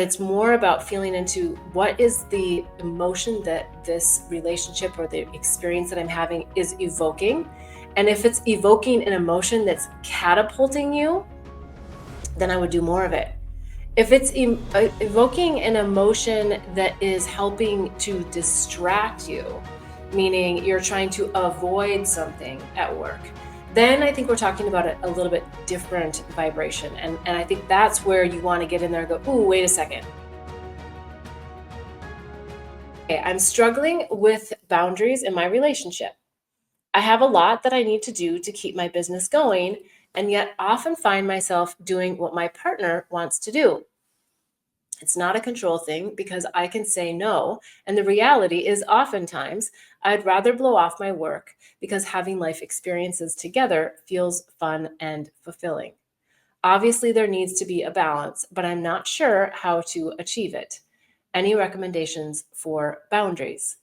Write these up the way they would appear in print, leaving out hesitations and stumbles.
It's more about feeling into what is the emotion that this relationship or the experience that I'm having is evoking. And if it's evoking an emotion that's catapulting you, then I would do more of it. If it's evoking an emotion that is helping to distract you, meaning you're trying to avoid something at work, then I think we're talking about a little bit different vibration. And I think that's where you want to get in there and go, ooh, wait a second. Okay, I'm struggling with boundaries in my relationship. I have a lot that I need to do to keep my business going, and yet often find myself doing what my partner wants to do. It's not a control thing because I can say no. And the reality is, oftentimes, I'd rather blow off my work because having life experiences together feels fun and fulfilling. Obviously, there needs to be a balance, but I'm not sure how to achieve it. Any recommendations for boundaries?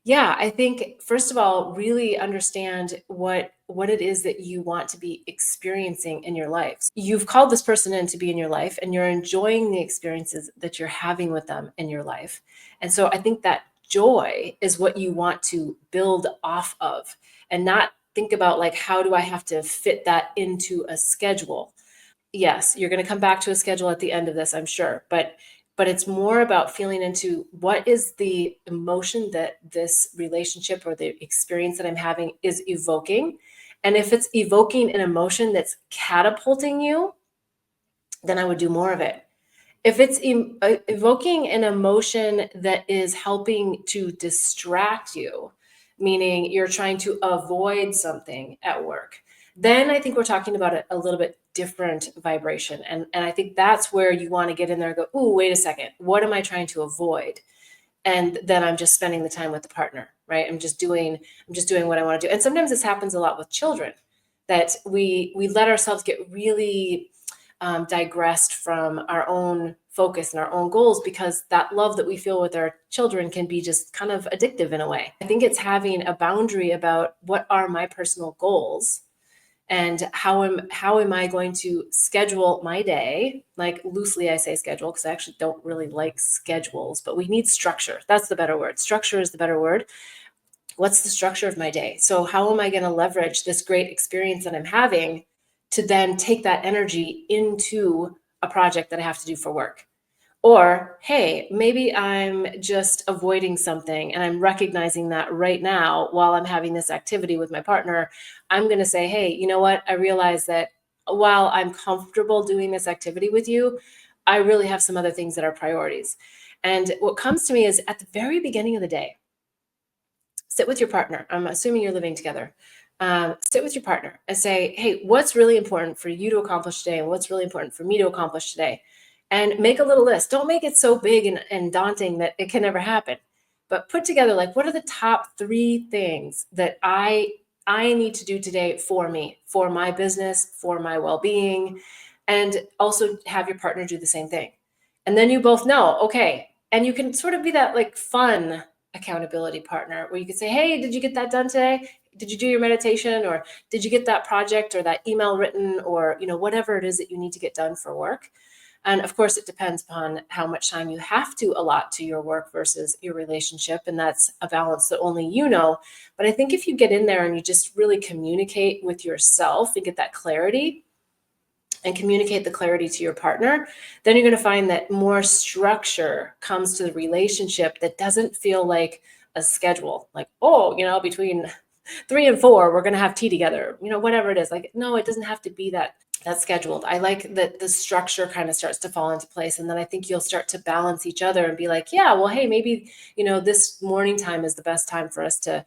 Yeah, I think first of all, really understand what it is that you want to be experiencing in your life. You've called this person in to be in your life and you're enjoying the experiences that you're having with them in your life. And so I think that joy is what you want to build off of and not think about like how do I have to fit that into a schedule. Yes, you're going to come back to a schedule at the end of this, I'm sure, but it's more about feeling into what is the emotion that this relationship or the experience that I'm having is evoking. And if it's evoking an emotion that's catapulting you, then I would do more of it. If it's evoking an emotion that is helping to distract you, meaning you're trying to avoid something at work, then I think we're talking about a little bit different vibration. And I think that's where you want to get in there and go, ooh, wait a second, what am I trying to avoid? And then I'm just spending the time with the partner, right? I'm just doing what I want to do. And sometimes this happens a lot with children that we let ourselves get really digressed from our own focus and our own goals because that love that we feel with our children can be just kind of addictive in a way. I think it's having a boundary about what are my personal goals and how am I going to schedule my day? Like loosely I say schedule because I actually don't really like schedules, but we need structure. That's the better word. Structure is the better word. What's the structure of my day? So how am I going to leverage this great experience that I'm having to then take that energy into a project that I have to do for work? Or, hey, maybe I'm just avoiding something and I'm recognizing that right now while I'm having this activity with my partner. I'm going to say, hey, you know what? I realize that while I'm comfortable doing this activity with you, I really have some other things that are priorities. And what comes to me is at the very beginning of the day, sit with your partner. I'm assuming you're living together. Sit with your partner and say, hey, what's really important for you to accomplish today? And what's really important for me to accomplish today? And make a little list. Don't make it so big and daunting that it can never happen. But put together like what are the top 3 things that I need to do today for me, for my business, for my well-being, and also have your partner do the same thing. And then you both know, okay, and you can sort of be that like fun accountability partner where you could say, hey, did you get that done today? Did you do your meditation, or did you get that project or that email written, or whatever it is that you need to get done for work? And of course it depends upon how much time you have to allot to your work versus your relationship, and that's a balance that only you know. But I think if you get in there and you just really communicate with yourself and get that clarity and communicate the clarity to your partner, then you're going to find that more structure comes to the relationship that doesn't feel like a schedule. Like, oh, between 3 and 4, we're going to have tea together, whatever it is. Like, no, it doesn't have to be that's scheduled. I like that the structure kind of starts to fall into place. And then I think you'll start to balance each other and be like, yeah, well, hey, maybe, this morning time is the best time for us to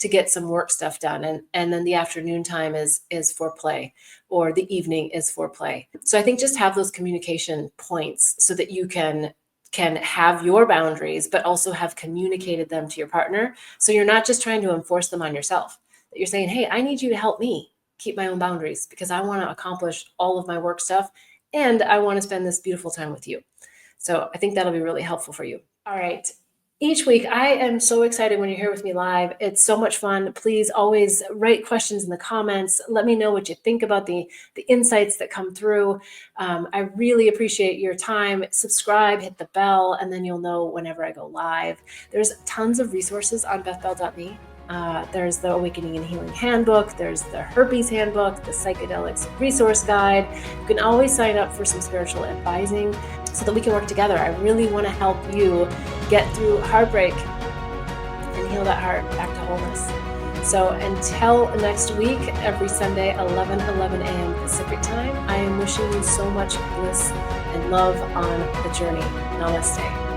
get some work stuff done. And then the afternoon time is for play, or the evening is for play. So I think just have those communication points so that you can have your boundaries, but also have communicated them to your partner. So you're not just trying to enforce them on yourself, that you're saying, hey, I need you to help me keep my own boundaries because I want to accomplish all of my work stuff and I want to spend this beautiful time with you. So I think that'll be really helpful for you. All right. each week. I am so excited when you're here with me live. It's so much fun. Please always write questions in the comments. Let me know what you think about the insights that come through. I really appreciate your time. Subscribe, hit the bell, and then you'll know whenever I go live. There's tons of resources on bethbell.me. There's the Awakening and Healing Handbook. There's the Herpes Handbook, the Psychedelics Resource Guide. You can always sign up for some spiritual advising so that we can work together. I really want to help you get through heartbreak and heal that heart back to wholeness. So until next week, every Sunday, 11 a.m. Pacific time, I am wishing you so much bliss and love on the journey. Namaste.